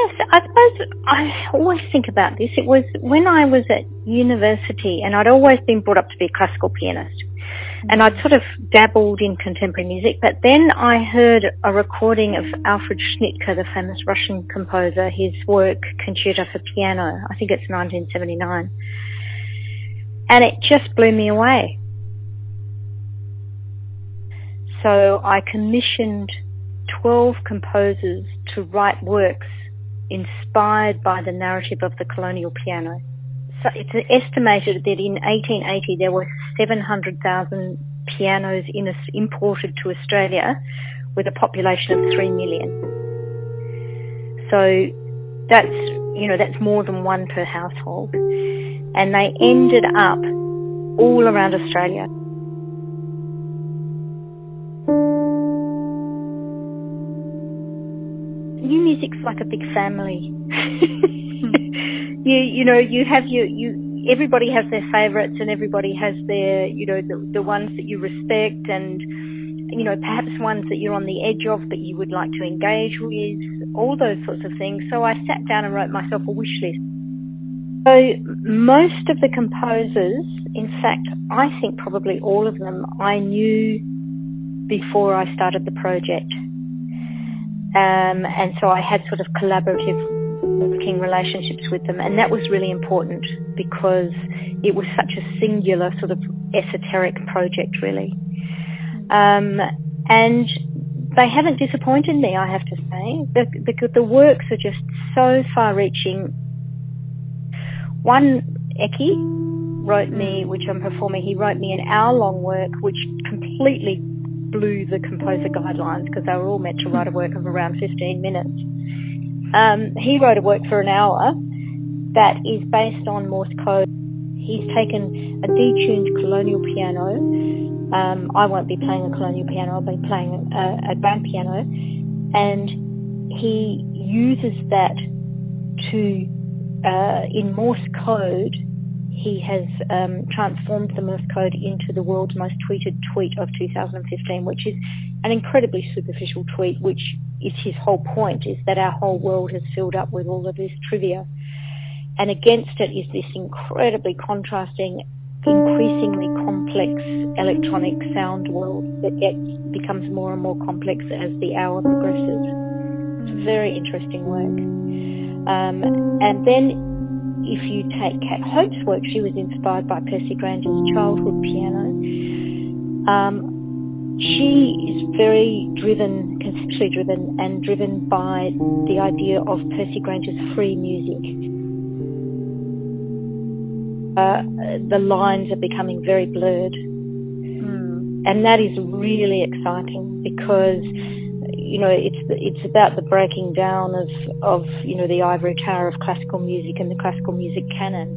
Yes, I suppose I always think about this. It was when I was at university, and I'd always been brought up to be a classical pianist. And I'd sort of dabbled in contemporary music, but then I heard a recording of Alfred Schnittke, the famous Russian composer, his work, Concerto for Piano. I think it's 1979. And it just blew me away. So I commissioned 12 composers to write works inspired by the narrative of the colonial piano. So it's estimated that in 1880 there were 700,000 pianos imported to Australia with a population of 3 million. So that's more than one per household. And they ended up all around Australia. New music's like a big family. Everybody has their favourites, and everybody has their, the ones that you respect, and, perhaps ones that you're on the edge of but you would like to engage with, all those sorts of things. So I sat down and wrote myself a wish list. So most of the composers, in fact, I think probably all of them, I knew before I started the project. And so I had sort of collaborative working relationships with them, and that was really important because it was such a singular sort of esoteric project, really. And they haven't disappointed me, I have to say. The works are just so far-reaching. One, Eki wrote me, which I'm performing, he wrote me an hour-long work which completely blew the composer guidelines because they were all meant to write a work of around 15 minutes. He wrote a work for an hour that is based on Morse code. He's taken a detuned colonial piano. I won't be playing a colonial piano, I'll be playing a grand piano. And he uses that to, in Morse code, he has transformed the Morse code into the world's most tweeted tweet of 2015, which is an incredibly superficial tweet, which is his whole point, is that our whole world has filled up with all of this trivia. And against it is this incredibly contrasting, increasingly complex electronic sound world that becomes more and more complex as the hour progresses. It's a very interesting work. And then if you take Kat Hope's work, she was inspired by Percy Granger's childhood piano. She is very driven, conceptually driven, and driven by the idea of Percy Granger's free music. The lines are becoming very blurred. And that is really exciting because it's about the breaking down of the ivory tower of classical music and the classical music canon.